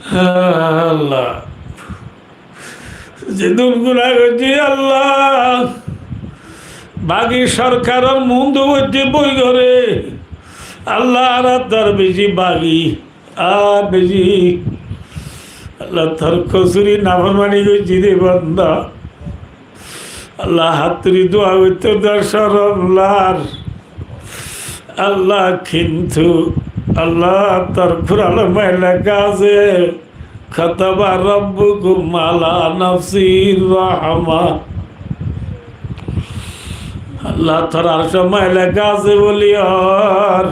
আল্লাহ যেদিন গুনাহ করছি আল্লাহ বাকি সরকারের মুন্ডু হচ্ছে বই করে আল্লাহ আর তার বেশি বাগি আর বেশি আল্লাহ তার কসুরি নাফরমানি করছি রে বান্দা আল্লাহ হাতুরি দোয়া করতে দর্শর আল্লাহ কিন্তু আল্লাহ তার ফুরালো মাইলা কাজে খতবা রব্বুকুম আলা নাফসির রাহমা আল্লাহ তার আরশ মাইলা কাজে বলি আর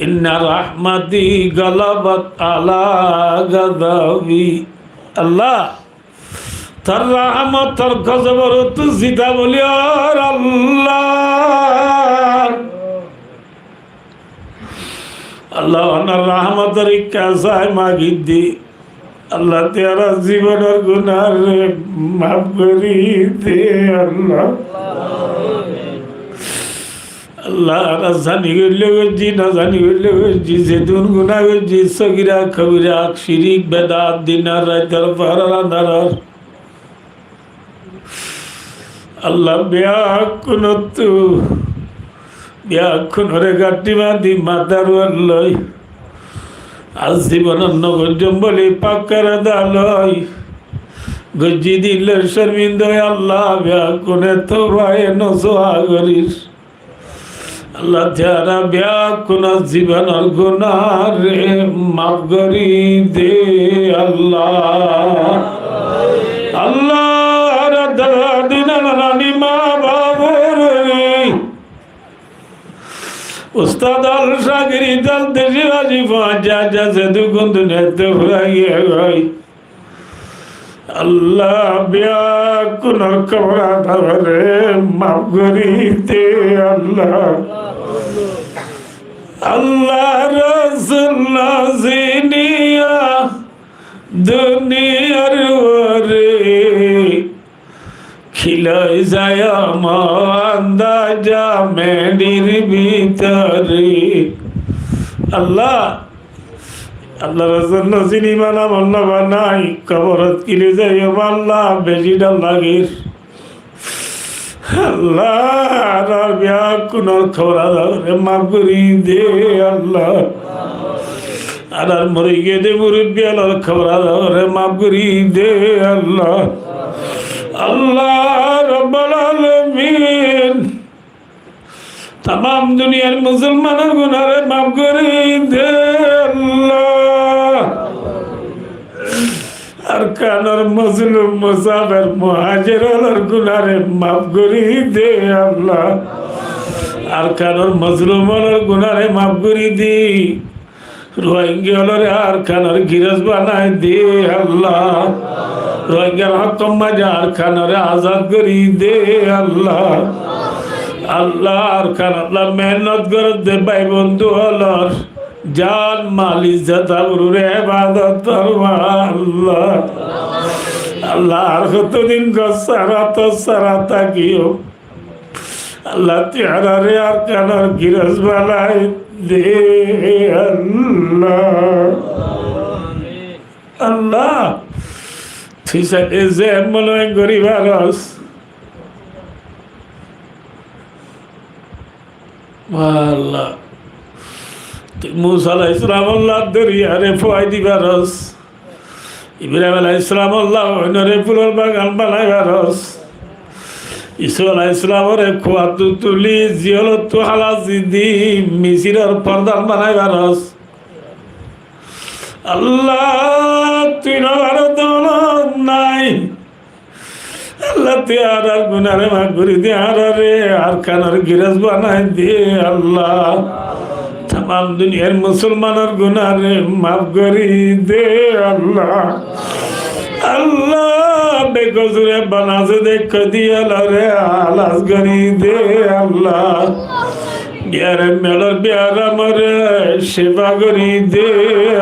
ইন্না রাহমাতি গালাবাত আলা গাদাবি আল্লাহ তার রহমত তার গজবর তো জিদা বলি আর আল্লাহ আল্লাহ ওনার রহমতের কাজায় মাগি দি আল্লাহ তেরা জীবনের গুনাহ মাফ করি দে আল্লাহ আল্লাহ জানি গেলে গেছি না জানি গেলে গেছি যেদিন গুনাহ গেছি সগিরা কবিরা শিরিক বেদাত দিনার রাতের পাহাড় আন্ধার আল্লাহ ব্যাকুনতু ব্যাকুনরে গাটি বাঁধি মাতার লই আজ জীবনের নগরজম বলি পাক্কার দালয় গজ্জি দিলের শর্মিন্দ আল্লাহ ব্যাকুনে তো ভাই নসোয়া করিস আল্লাহ যারা ব্যাকুন জীবনের গুনাহ রে মাফ করি দে আল্লাহ আল্লাহ উস্তাদ আল শাগিরি দল দেশি রাজি যা যা সে দুগুণ দুনিয়াতে ফুরাইয়ে গই আল্লাহ ব্যাকুন কবরা ধরে মাফ করি দে আল্লাহ আল্লাহ রাসূলুল্লাহ জিনিয়া দুনিয়ার ওরে খিলাই যায় আন্দাজা মেডির ভিতরে আল্লাহ আল্লাহ রাসূল চিনি মানা মল্লা বানাই কবরত কিলে যাই আল্লাহ বেশি ডাল লাগে আল্লাহ আর ব্যাকুন খবরা ধরে মাফ করি দে আল্লাহ আর মরে গিয়ে দে মুরব্বী আল্লাহ খবরা ধরে মাফ করি দে আল্লাহ আল্লাহ রব্বুল আলামিন तमाम দুনিয়ার মুসলমানের গুনাহ মাফ করে দে আল্লাহ আর কানার মজলুম মুসাফির মুহাজিরের গুনাহ মাফ করে দে আল্লাহ আর কানার মজলুমের গুনাহ মাফ করে দি রোহিঙ্গার আর কানার গিরজ বানাই দে আল্লাহ রোহিঙ্গার হকম মাজার খানার আজাদ করি দে আল্লাহ আল্লাহ আর খান আল্লাহ মেহনত করে দে ভাই বন্ধু হলর জান মাল ইজ্জত আবরুর ইবাদত আল্লাহ আল্লাহ আর কতদিন সারা তাকিও আল্লাহ তেরা রে আর কানার গিরজ বানাই দে আল্লাহ আল্লাহ ঠিক আছে যে মনে হয় গরিব আরস আল্লাহ মুসা আলাইহিস সালাম আল্লাহ দরিয়ারে ফুয়াই দিবারস ইব্রাহিম আলাইহিস সালাম আল্লাহ ওনরে ফুলের বাগান বানাইবারস ঈসা আলাইহিস সালামরে খোয়া তুলি জিয়লত হালাজি দি মিসিরের পর্দান বানাইবারস আল্লাহ তুই দৌলত নাই আল্লাহ তুই আর গুনারে মাফ করে দে আর রে আর কানার গিরাজ বানাই দে আল্লাহ तमाम दुनियार मुसलमानर गुनाह रे माफ करी दे अल्लाह अल्लाह बेगुजरे बना से देख दिया रे आलास करी दे अल्लाह यारे मेलर प्यारा मरे सेवा करी दे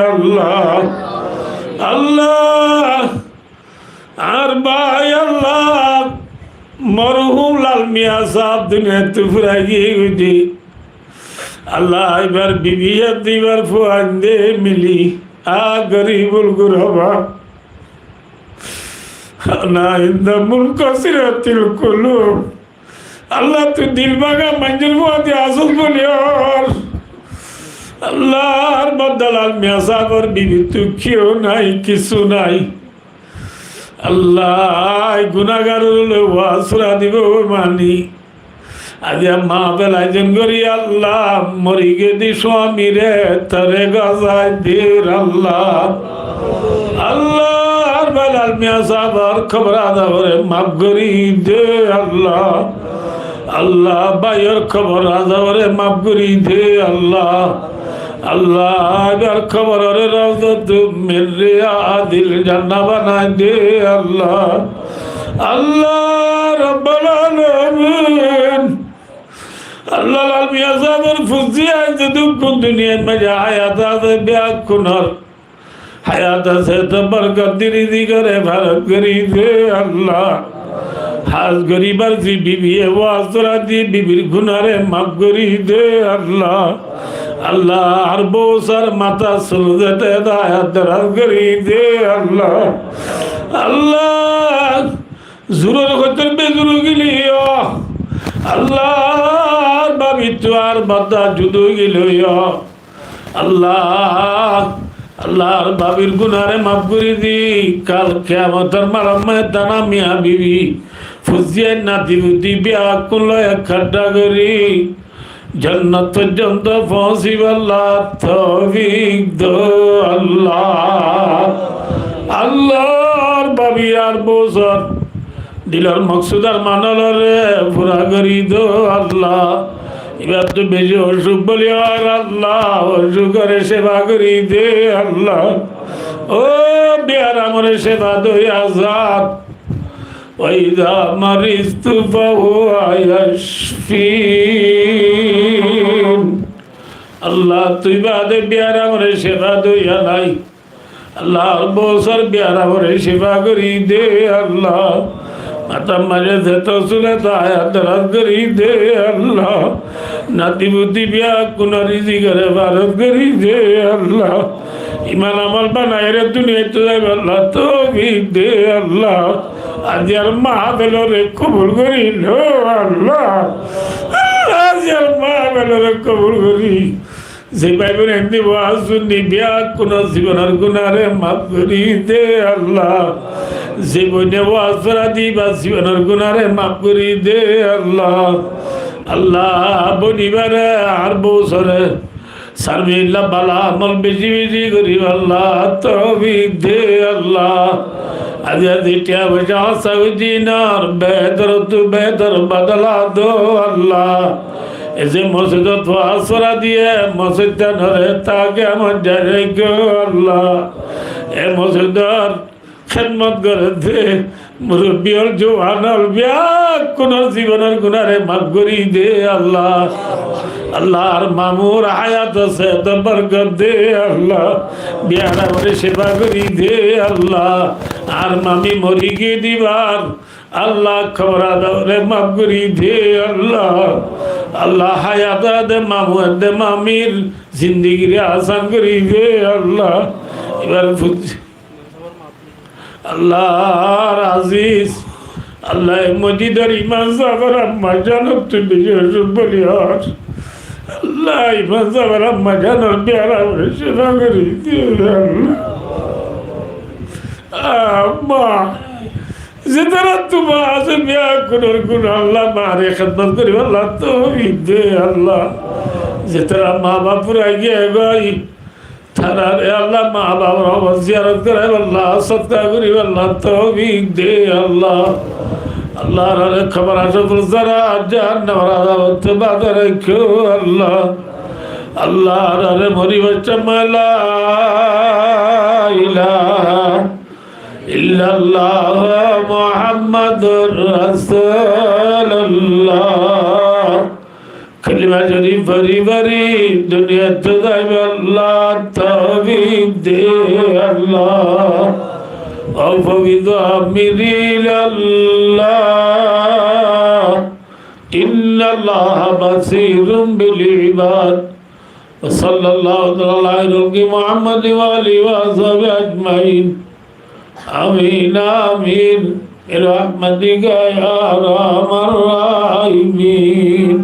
अल्लाह अल्लाह আর ভাই আল্লাহ মরহুম লাল মিয়া সাহেব দুনিয়া তুফরা গিয়ে আল্লাহ এবার বিবিয়া দিবার ফুয়ান দে মিলি গরিবুল গুরবা না ইন্দা মুনকাসিরাতিল কুলুব আল্লাহ তুই দিল ভাঙা মঞ্জুর মুহাদি আসল বলিওর আল্লাহর বদলাল মিয়া সাগর বিবি তুই কেউ নাই কিছু নাই আল্লাহ গুনাহগার ওয়াসরা দিব মানি আজ মা বেলাইজন করি আল্লাহ মরি গেদি স্বামী রে তরে গজায় দীর আল্লাহ আল্লাহর বেলাল মিয়া সাগর খবর আদাবরে মাফ করি দে আল্লাহ আল্লাহ ভাইয়ের খবর আদাবরে মাফ করি দে আল্লাহ আল্লাহ এবার খবর রওজাত মিন রিয়াদিল জান্নাহ বানাই দে আল্লাহ আল্লাহ রাব্বুল আলামিন আল্লাহ লাল মিয়া সাহেবের ফুজিয়া যদুক দুনিয়া में হায়াত আছে ব্যাক কুনর হায়াত আছে তো বরকত দিরি করে ভারত করি দে আল্লাহ হাজ গরিবার জি বিবি ওয়াজরা দি বিবির গুনারে মাফ করি দে আল্লাহ আল্লাহ আর বউসার মাথা সুলজতে দায়াত দরাজ করি দে আল্লাহ আল্লাহ জুরুর খতর বেজুরু গিলিও আল্লাহ বাবি তুয়ার বাদা জুদু গিলিও আল্লাহ আল্লাহর বাবির গুনারে মাফ করি দি কাল কিয়ামতের মারামে দানা মিয়া বিবি ফুজিয়ে নাতি বুদ্ধি বিয়া করলো এক খাড্ডা করি जन्नत पर्यंत पहुँची अल्लाह तौफीक दो अल्लाह अल्लाह बाबी यार बोसर दिलर मकसूद আর মানলরে পুরা করি দো আল্লাহ এবার তো বেশি অসুখ বলি আর আল্লাহ অসুখ করে সেবা করি দে আল্লাহ ও বিয়ার আমার সেবা দই আজাদ وإذا مرضت فهو يشفين আল্লাহ তুই বাদে বিয়ার আমার সেবা দইয়া নাই আল্লাহ বছর বিয়ার আমার সেবা করি দে আল্লাহ মাতা মাঝে যেত চলে তাহার দরাজ করি দে আল্লাহ নাতি বুদ্ধি বিয়া কোন রিজি করে ভারত করি দে আল্লাহ ইমান আমল বানাই রে দুনিয়া তো যাই আল্লাহ তৌফিক দে আল্লাহ আজ আর মাহফিলরে কবুল করিল আল্লাহ আজ আর মাহফিলরে কবুল করি যে ভাইবেন এমনি ওয়াজ শুনি বিয়া কোন জীবনের গুনারে মাফ করি দে আল্লাহ যে বইনে ওয়াজ করা দি বা জীবনের গুনারে মাফ করি দে আল্লাহ আল্লাহ বনিবারে আর বছরে সার্বিল্লাহ বালা আমল বেশি বেশি করি আল্লাহ তৌফিক দে আল্লাহ আজ দিটিয়া বসা সাউদিনার বেহতর তু বেহতর বদলা দো আল্লাহ এসে মসজিদত ওয়াসরা দিয়ে মসজিদটা ধরে তাকে আমার জানে গো আল্লাহ এ মসজিদর খেদমত করে দে মুরব্বিয়র জওয়ানল বিয়া কোন জীবনের গুনারে মাফ করি দে আল্লাহ আল্লাহর মামুর হায়াত আছে তো বরকত দে আল্লাহ বিয়ার আমার সেবা করি দে আল্লাহ আর মামি মরি গিয়ে দিবার আল্লাহ খবর আদরে মাফ করি দে আল্লাহ আল্লাহ হায়াত দে মামু দে মামির জিন্দিগিরে আসান করি দে আল্লাহ এবার আল্লাহর আজিজ আল্লাহ মজিদের ইমান সাগর আম্মা জানো তুই বিশেষ বলি আর আল্লাহ ইমান সাগর আম্মা জানো বেড়া সেবা করি দে আল্লাহ আম্মা যেতারা তোমার আছে বিয়া কোনোর গুণ আল্লাহ মারে খেদমত করি আল্লাহ তৌফিক দে আল্লাহ যেতারা মা বাপুরা গিয়ে গাই থানারে আল্লাহ মা বাবার আমার জিয়ারত করে আল্লাহ সৎকা করি আল্লাহ তৌফিক দে আল্লাহ আল্লাহর খবর আসো যারা জাহান্নামের আযাব বাধা রাখো আল্লাহ আল্লাহর মরি বাচ্চা মালা ইলাহা ইল্লাল্লাহ মুহাম্মাদুর রাসূলুল্লাহ कलिमा शरीफ भरी भरी दुनिया तो जाए अल्लाह तौफीक दे अल्लाह और फविदो मेरी अल्लाह इन्नल्लाह बसीरुम बिल इबाद وصلى الله على محمد وآله وصحبه أجمعين آمين آمين برحمتك يا أرحم الراحمين